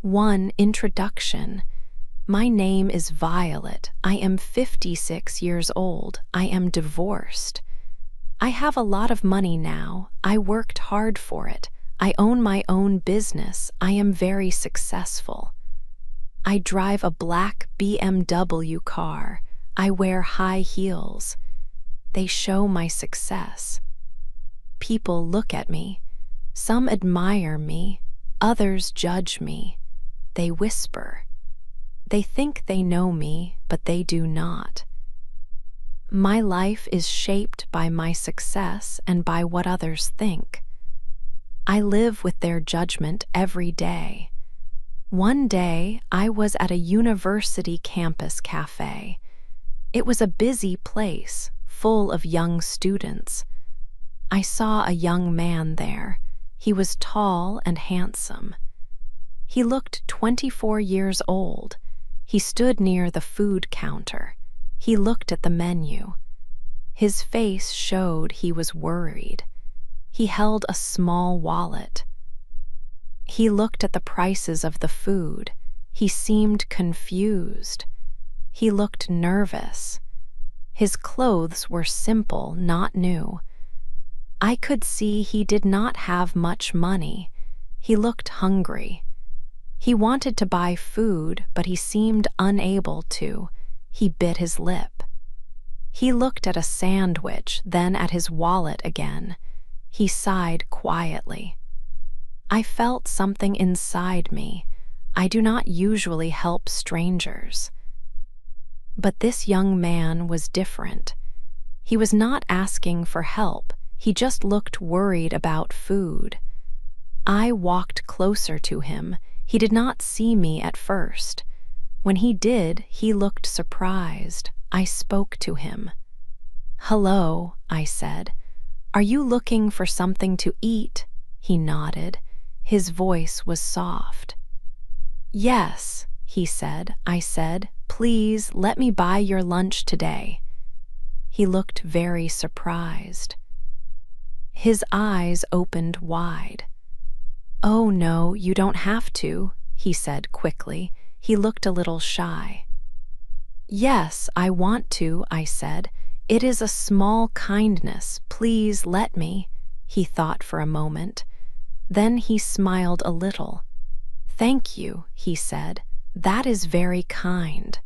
1. Introduction. My name is Violet. I am 56 years old. I am divorced. I have a lot of money now. I worked hard for it. I own my own business. I am very successful. I drive a black BMW car. I wear high heels. They show my success. People look at me. Some admire me. Others judge me. They whisper. They think they know me, but they do not. My life is shaped by my success and by what others think. I live with their judgment every day. One day, I was at a university campus cafe. It was a busy place, full of young students. I saw a young man there. He was tall and handsome. He looked 24 years old. He stood near the food counter. He looked at the menu. His face showed he was worried. He held a small wallet. He looked at the prices of the food. He seemed confused. He looked nervous. His clothes were simple, not new. I could see he did not have much money. He looked hungry. He wanted to buy food, but he seemed unable to. He bit his lip. He looked at a sandwich, then at his wallet again. He sighed quietly. I felt something inside me. I do not usually help strangers. But this young man was different. He was not asking for help. He just looked worried about food. I walked closer to him. He did not see me at first. When he did, he looked surprised. I spoke to him. "Hello," I said. "Are you looking for something to eat?" He nodded. His voice was soft. "Yes," he said. I said, "Please let me buy your lunch today." He looked very surprised. His eyes opened wide. "Oh no, you don't have to," he said quickly. He looked a little shy. "Yes, I want to," I said. "It is a small kindness. Please let me." He thought for a moment. Then he smiled a little. "Thank you," he said. "That is very kind."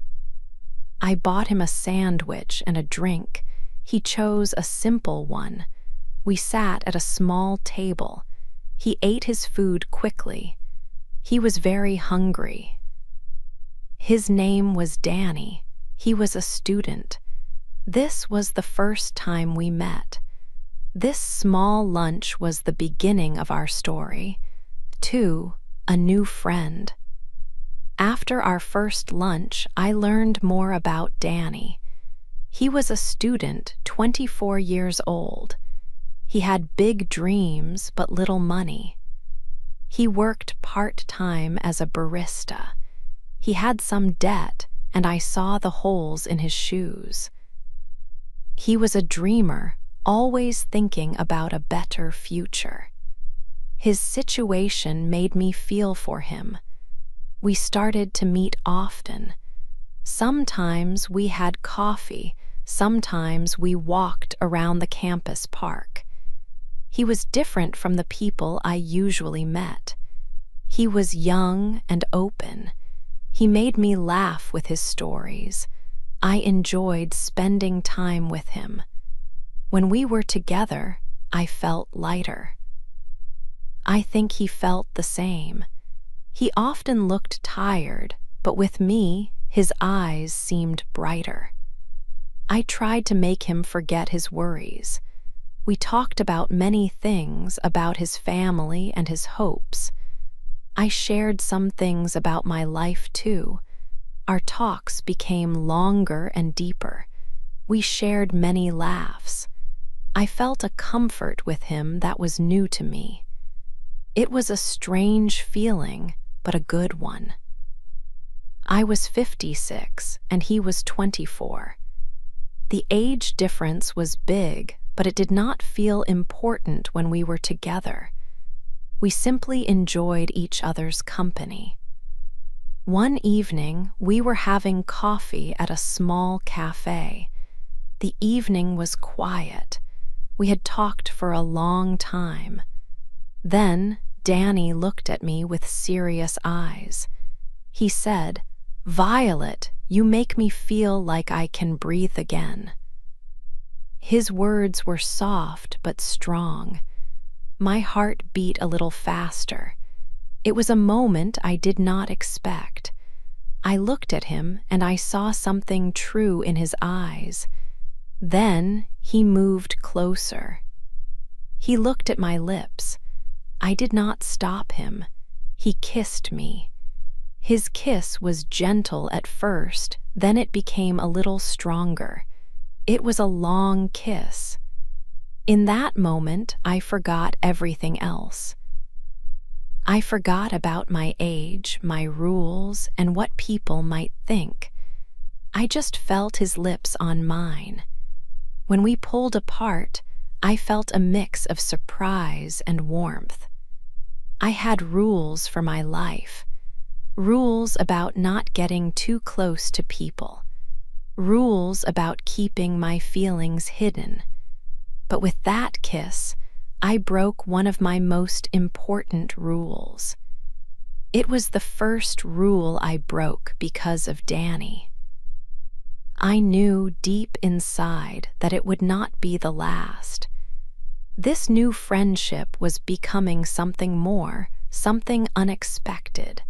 I bought him a sandwich and a drink. He chose a simple one. We sat at a small table. He ate his food quickly. He was very hungry. His name was Danny. He was a student. This was the first time we met. This small lunch was the beginning of our story. 2. A new friend. After our first lunch, I learned more about Danny. He was a student, 24 years old. He had big dreams but little money. He worked part-time as a barista. He had some debt, and I saw the holes in his shoes. He was a dreamer, always thinking about a better future. His situation made me feel for him. We started to meet often. Sometimes we had coffee, sometimes we walked around the campus park. He was different from the people I usually met. He was young and open. He made me laugh with his stories. I enjoyed spending time with him. When we were together, I felt lighter. I think he felt the same. He often looked tired, but with me, his eyes seemed brighter. I tried to make him forget his worries. We talked about many things, about his family and his hopes. I shared some things about my life too. Our talks became longer and deeper. We shared many laughs. I felt a comfort with him that was new to me. It was a strange feeling, but a good one. I was 56 and he was 24. The age difference was big, but it did not feel important when we were together. We simply enjoyed each other's company. One evening, we were having coffee at a small cafe. The evening was quiet. We had talked for a long time. Then, Danny looked at me with serious eyes. He said, "Violet, you make me feel like I can breathe again." His words were soft but strong. My heart beat a little faster. It was a moment I did not expect. I looked at him and I saw something true in his eyes. Then he moved closer. He looked at my lips. I did not stop him. He kissed me. His kiss was gentle at first, then it became a little stronger. It was a long kiss. In that moment, I forgot everything else. I forgot about my age, my rules, and what people might think. I just felt his lips on mine. When we pulled apart, I felt a mix of surprise and warmth. I had rules for my life. Rules about not getting too close to people. Rules about keeping my feelings hidden. But with that kiss, I broke one of my most important rules. It was the first rule I broke because of Danny. I knew deep inside that it would not be the last. This new friendship was becoming something more, something unexpected.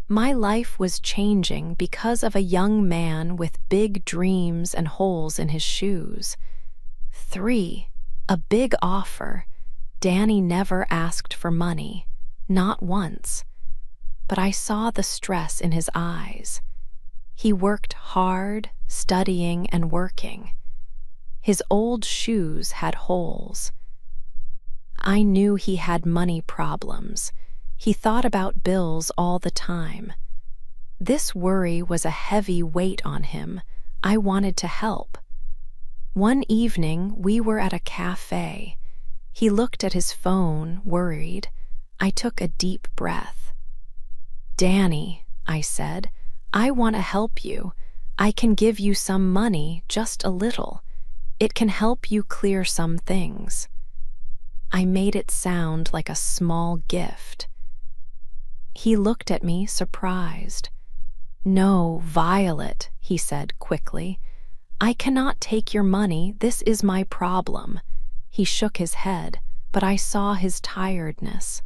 My life was changing because of a young man with big dreams and holes in his shoes. 3. A big offer. Danny never asked for money, not once. But I saw the stress in his eyes. He worked hard, studying and working. His old shoes had holes. I knew he had money problems. He thought about bills all the time. This worry was a heavy weight on him. I wanted to help. One evening, we were at a cafe. He looked at his phone, worried. I took a deep breath. "Danny," I said, "I want to help you. I can give you some money, just a little. It can help you clear some things." I made it sound like a small gift. He looked at me, surprised. "No, Violet," he said quickly. "I cannot take your money. This is my problem." He shook his head, but I saw his tiredness.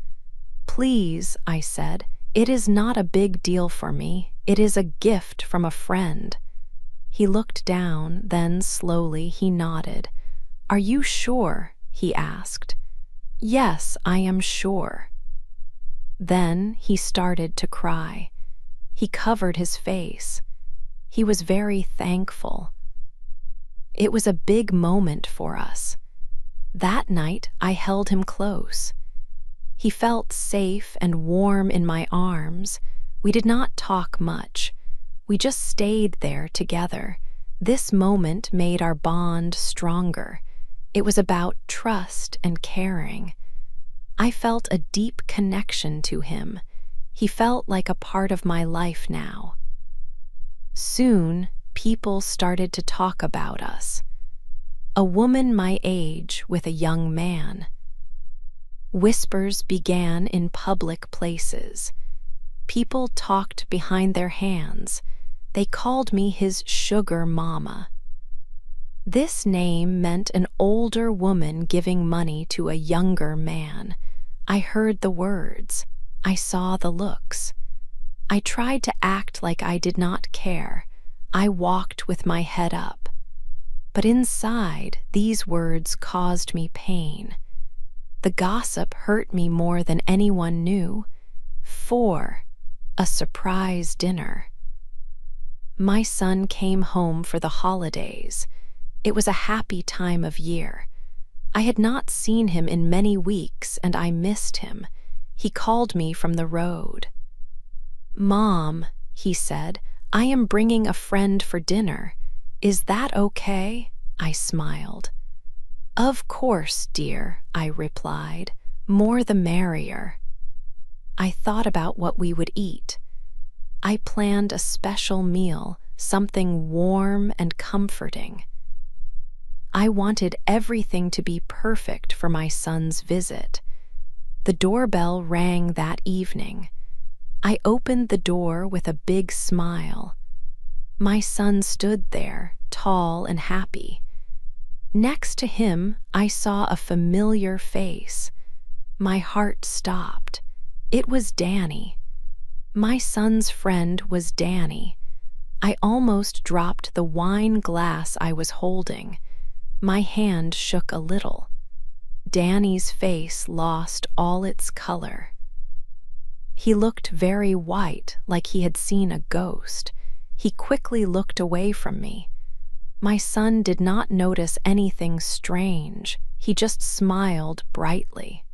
"Please," I said, "it is not a big deal for me. It is a gift from a friend." He looked down, then slowly he nodded. "Are you sure?" he asked. "Yes, I am sure." Then he started to cry. He covered his face. He was very thankful. It was a big moment for us. That night, I held him close. He felt safe and warm in my arms. We did not talk much. We just stayed there together. This moment made our bond stronger. It was about trust and caring. I felt a deep connection to him. He felt like a part of my life now. Soon, people started to talk about us. A woman my age with a young man. Whispers began in public places. People talked behind their hands. They called me his sugar mama. This name meant an older woman giving money to a younger man. I heard the words. I saw the looks. I tried to act like I did not care. I walked with my head up. But inside, these words caused me pain. The gossip hurt me more than anyone knew. 4. A surprise dinner. My son came home for the holidays. It was a happy time of year. I had not seen him in many weeks, and I missed him. He called me from the road. "Mom," he said, "I am bringing a friend for dinner. Is that okay?" I smiled. "Of course, dear," I replied. "More the merrier." I thought about what we would eat. I planned a special meal, something warm and comforting. I wanted everything to be perfect for my son's visit. The doorbell rang that evening. I opened the door with a big smile. My son stood there, tall and happy. Next to him, I saw a familiar face. My heart stopped. It was Danny. My son's friend was Danny. I almost dropped the wine glass I was holding. My hand shook a little. Danny's face lost all its color. He looked very white, like he had seen a ghost. He quickly looked away from me. My son did not notice anything strange. He just smiled brightly.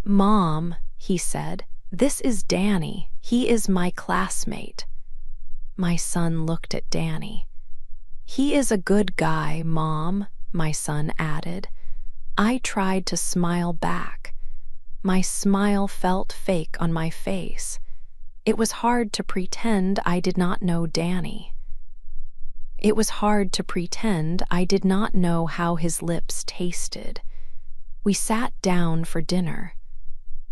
"Mom," he said, "this is Danny. He is my classmate." My son looked at Danny. "He is a good guy, Mom," my son added. I tried to smile back. My smile felt fake on my face. It was hard to pretend I did not know Danny. It was hard to pretend I did not know how his lips tasted. We sat down for dinner.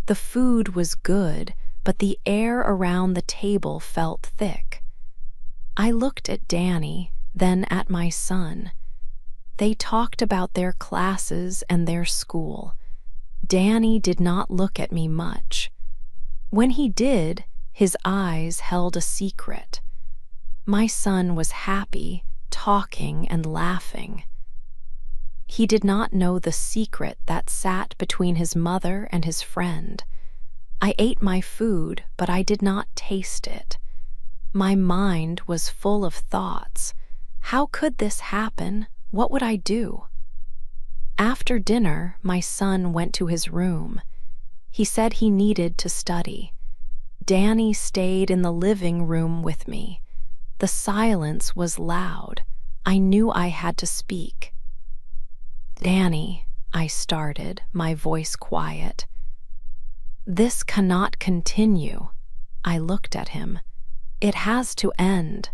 The food was good, but the air around the table felt thick. I looked at Danny, then at my son. They talked about their classes and their school. Danny did not look at me much. When he did, his eyes held a secret. My son was happy, talking and laughing. He did not know the secret that sat between his mother and his friend. I ate my food, but I did not taste it. My mind was full of thoughts. How could this happen? What would I do? After dinner, my son went to his room. He said he needed to study. Danny stayed in the living room with me. The silence was loud. I knew I had to speak. "Danny," I started, my voice quiet. "This cannot continue." I looked at him. "It has to end."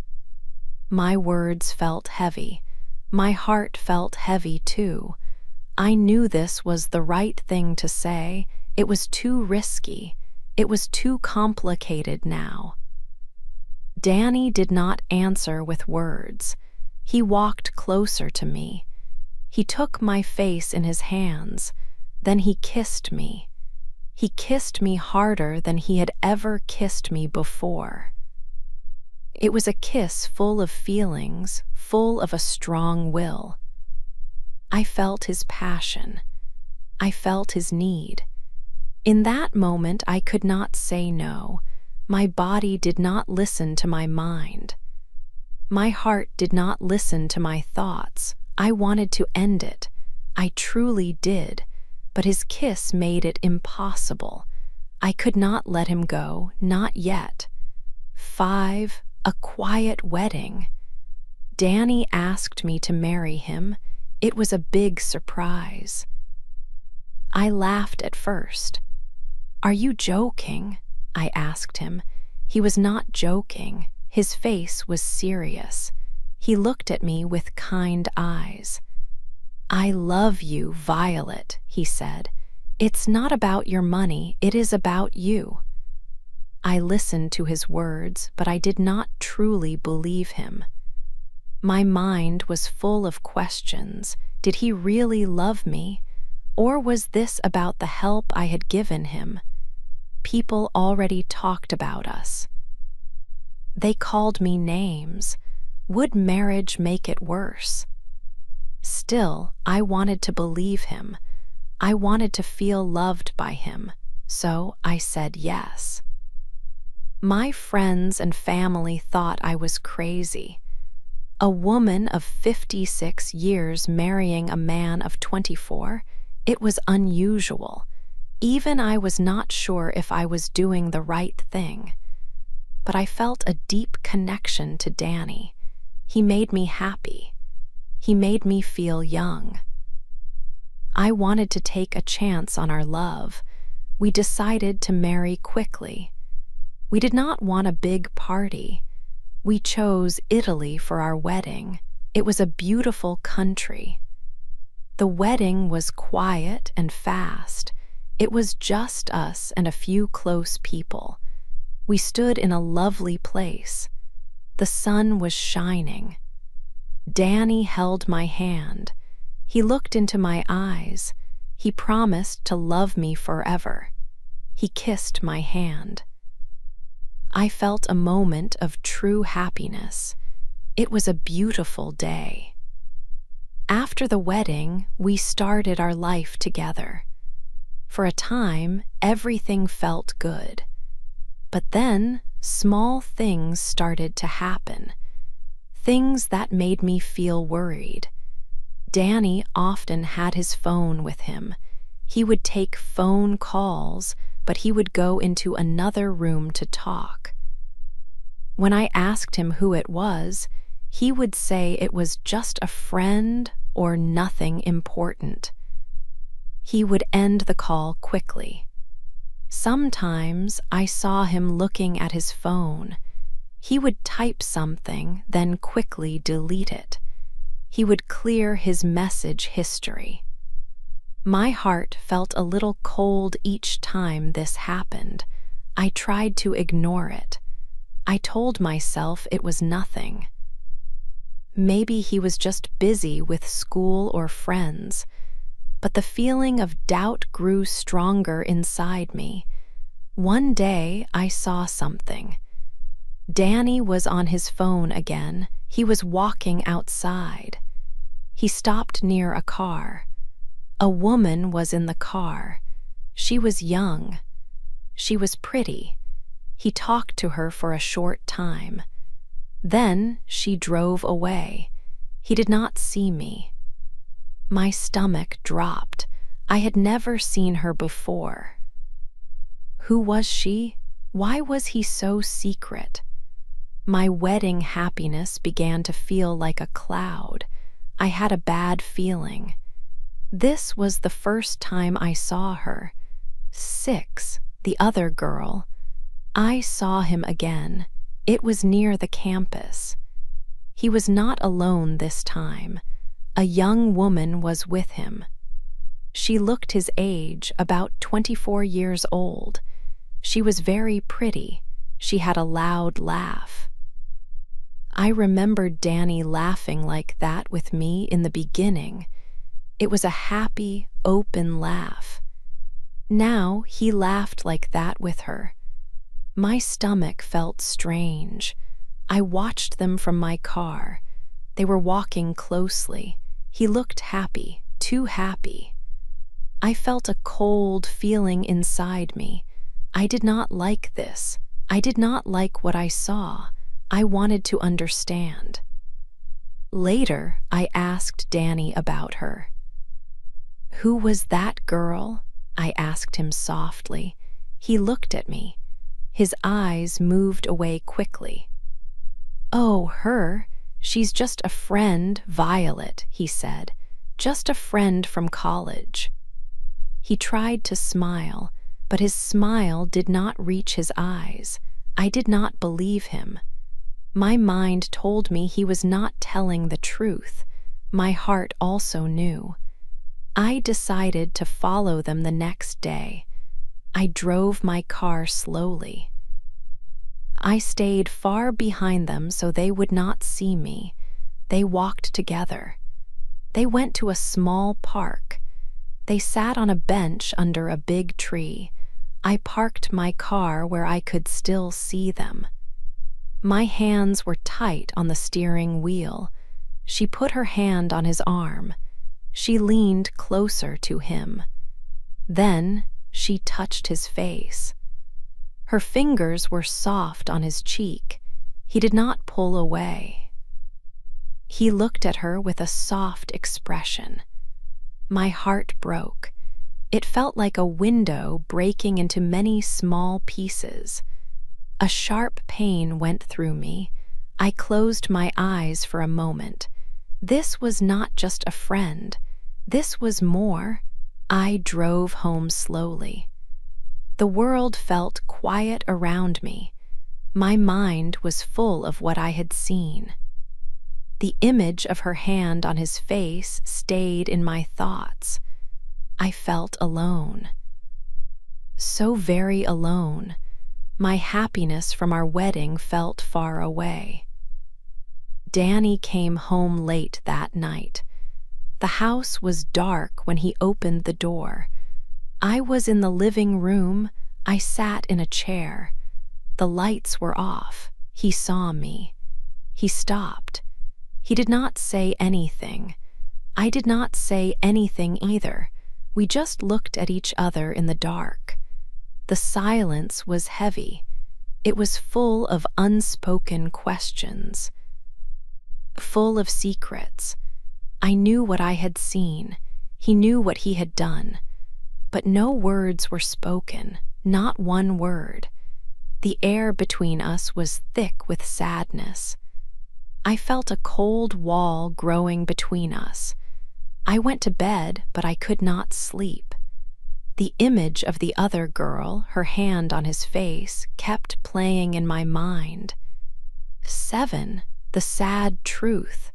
My words felt heavy. My heart felt heavy too. I knew this was the right thing to say. It was too risky. It was too complicated now. Danny did not answer with words. He walked closer to me. He took my face in his hands. Then he kissed me. He kissed me harder than he had ever kissed me before. It was a kiss full of feelings, full of a strong will. I felt his passion. I felt his need. In that moment, I could not say no. My body did not listen to my mind. My heart did not listen to my thoughts. I wanted to end it. I truly did. But his kiss made it impossible. I could not let him go, not yet. 5, a quiet wedding. Danny asked me to marry him. It was a big surprise. I laughed at first. "Are you joking?" I asked him. He was not joking. His face was serious. He looked at me with kind eyes. "I love you, Violet," he said. "It's not about your money, it is about you." I listened to his words, but I did not truly believe him. My mind was full of questions. Did he really love me? Or was this about the help I had given him? People already talked about us. They called me names. Would marriage make it worse? Still, I wanted to believe him. I wanted to feel loved by him, so I said yes. My friends and family thought I was crazy. A woman of 56 years marrying a man of 24, it was unusual. Even I was not sure if I was doing the right thing. But I felt a deep connection to Danny. He made me happy. He made me feel young. I wanted to take a chance on our love. We decided to marry quickly. We did not want a big party. We chose Italy for our wedding. It was a beautiful country. The wedding was quiet and fast. It was just us and a few close people. We stood in a lovely place. The sun was shining. Danny held my hand. He looked into my eyes. He promised to love me forever. He kissed my hand. I felt a moment of true happiness. It was a beautiful day. After the wedding, we started our life together. For a time, everything felt good. But then, small things started to happen. Things that made me feel worried. Danny often had his phone with him. He would take phone calls, but he would go into another room to talk. When I asked him who it was, he would say it was just a friend or nothing important. He would end the call quickly. Sometimes I saw him looking at his phone. He would type something, then quickly delete it. He would clear his message history. My heart felt a little cold each time this happened. I tried to ignore it. I told myself it was nothing. Maybe he was just busy with school or friends, but the feeling of doubt grew stronger inside me. One day I saw something. Danny was on his phone again. He was walking outside. He stopped near a car. A woman was in the car. She was young. She was pretty. He talked to her for a short time. Then she drove away. He did not see me. My stomach dropped. I had never seen her before. Who was she? Why was he so secret? My wedding happiness began to feel like a cloud. I had a bad feeling. This was the first time I saw her. Six, the other girl. I saw him again. It was near the campus. He was not alone this time. A young woman was with him. She looked his age, about 24 years old. She was very pretty. She had a loud laugh. I remembered Danny laughing like that with me in the beginning. It was a happy, open laugh. Now he laughed like that with her. My stomach felt strange. I watched them from my car. They were walking closely. He looked happy, too happy. I felt a cold feeling inside me. I did not like this. I did not like what I saw. I wanted to understand. Later, I asked Danny about her. Who was that girl? I asked him softly. He looked at me. His eyes moved away quickly. Oh, her. She's just a friend, Violet, he said. Just a friend from college. He tried to smile, but his smile did not reach his eyes. I did not believe him. My mind told me he was not telling the truth. My heart also knew. I decided to follow them the next day. I drove my car slowly. I stayed far behind them so they would not see me. They walked together. They went to a small park. They sat on a bench under a big tree. I parked my car where I could still see them. My hands were tight on the steering wheel. She put her hand on his arm. She leaned closer to him. Then she touched his face. Her fingers were soft on his cheek. He did not pull away. He looked at her with a soft expression. My heart broke. It felt like a window breaking into many small pieces. A sharp pain went through me. I closed my eyes for a moment. This was not just a friend. This was more. I drove home slowly. The world felt quiet around me. My mind was full of what I had seen. The image of her hand on his face stayed in my thoughts. I felt alone. So very alone. My happiness from our wedding felt far away. Danny came home late that night. The house was dark when he opened the door. I was in the living room. I sat in a chair. The lights were off. He saw me. He stopped. He did not say anything. I did not say anything either. We just looked at each other in the dark. The silence was heavy. It was full of unspoken questions, full of secrets. I knew what I had seen. He knew what he had done. But no words were spoken, not one word. The air between us was thick with sadness. I felt a cold wall growing between us. I went to bed, but I could not sleep. The image of the other girl, her hand on his face, kept playing in my mind. 7, the sad truth.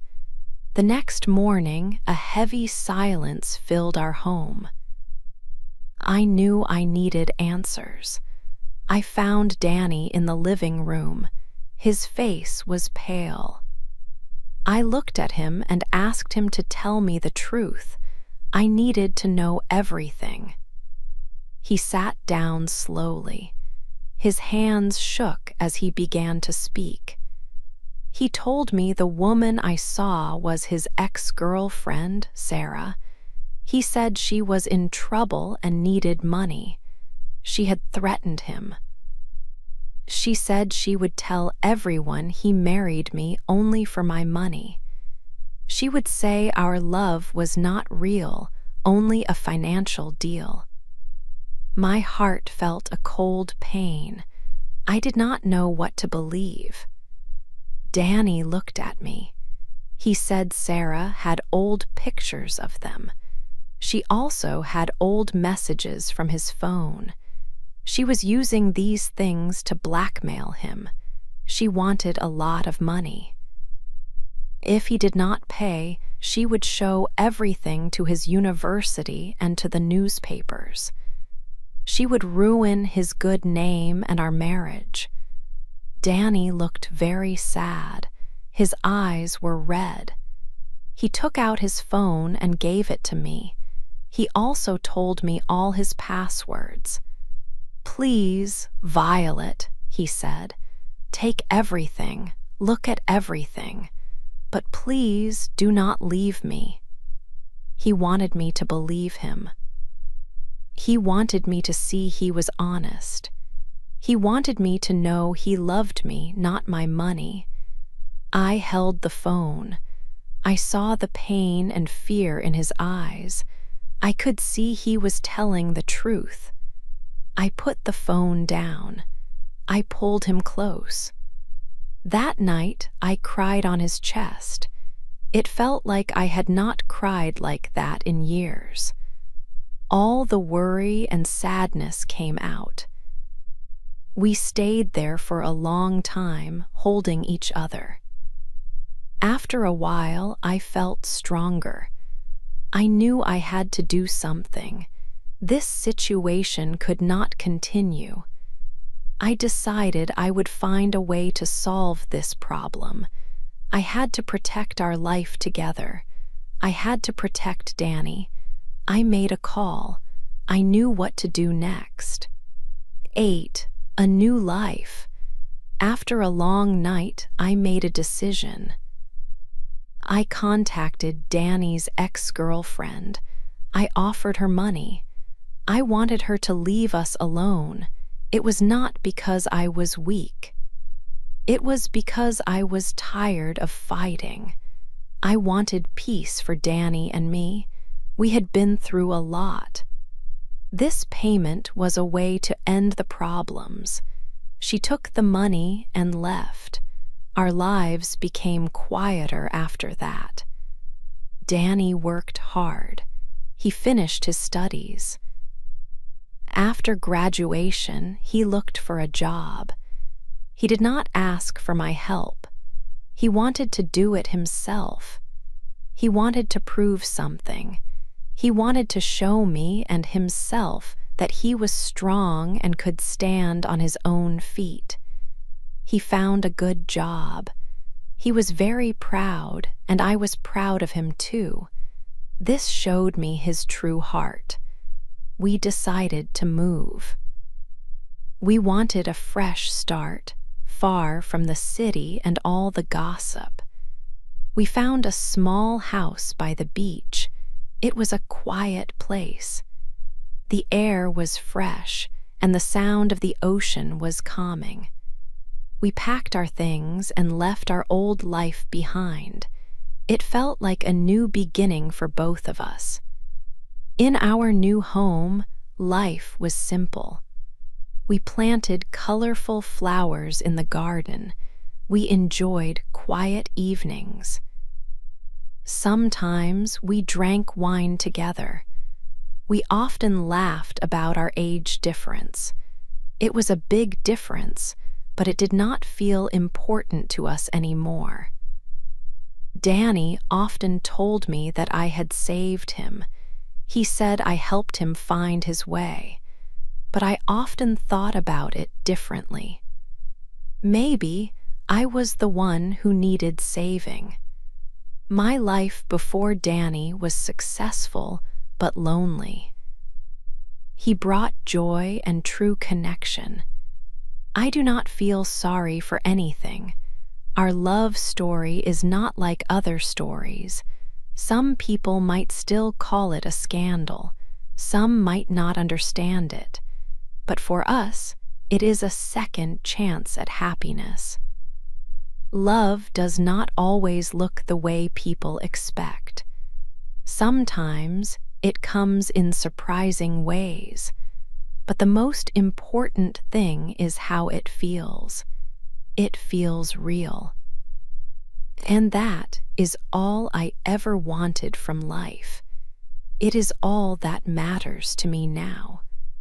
The next morning, a heavy silence filled our home. I knew I needed answers. I found Danny in the living room. His face was pale. I looked at him and asked him to tell me the truth. I needed to know everything. He sat down slowly. His hands shook as he began to speak. He told me the woman I saw was his ex-girlfriend, Sarah. He said she was in trouble and needed money. She had threatened him. She said she would tell everyone he married me only for my money. She would say our love was not real, only a financial deal. My heart felt a cold pain. I did not know what to believe. Danny looked at me. He said Sarah had old pictures of them. She also had old messages from his phone. She was using these things to blackmail him. She wanted a lot of money. If he did not pay, she would show everything to his university and to the newspapers. She would ruin his good name and our marriage. Danny looked very sad. His eyes were red. He took out his phone and gave it to me. He also told me all his passwords. "Please, Violet," he said, "take everything, look at everything, but please do not leave me." He wanted me to believe him. He wanted me to see he was honest. He wanted me to know he loved me, not my money. I held the phone. I saw the pain and fear in his eyes. I could see he was telling the truth. I put the phone down. I pulled him close. That night, I cried on his chest. It felt like I had not cried like that in years. All the worry and sadness came out. We stayed there for a long time, holding each other. After a while, I felt stronger. I knew I had to do something. This situation could not continue. I decided I would find a way to solve this problem. I had to protect our life together. I had to protect Danny. I made a call. I knew what to do next. 8. A new life. After a long night, I made a decision. I contacted Danny's ex-girlfriend. I offered her money. I wanted her to leave us alone. It was not because I was weak. It was because I was tired of fighting. I wanted peace for Danny and me. We had been through a lot. This payment was a way to end the problems. She took the money and left. Our lives became quieter after that. Danny worked hard. He finished his studies. After graduation, he looked for a job. He did not ask for my help. He wanted to do it himself. He wanted to prove something. He wanted to show me and himself that he was strong and could stand on his own feet. He found a good job. He was very proud, and I was proud of him too. This showed me his true heart. We decided to move. We wanted a fresh start, far from the city and all the gossip. We found a small house by the beach. It was a quiet place. The air was fresh, and the sound of the ocean was calming. We packed our things and left our old life behind. It felt like a new beginning for both of us. In our new home, life was simple. We planted colorful flowers in the garden. We enjoyed quiet evenings. Sometimes we drank wine together. We often laughed about our age difference. It was a big difference, but it did not feel important to us anymore. Danny often told me that I had saved him. He said I helped him find his way, but I often thought about it differently. Maybe I was the one who needed saving. My life before Danny was successful but lonely. He brought joy and true connection. I do not feel sorry for anything. Our love story is not like other stories. Some people might still call it a scandal. Some might not understand it. But for us, it is a second chance at happiness. Love does not always look the way people expect. Sometimes it comes in surprising ways. But the most important thing is how it feels. It feels real. And that is all I ever wanted from life. It is all that matters to me now.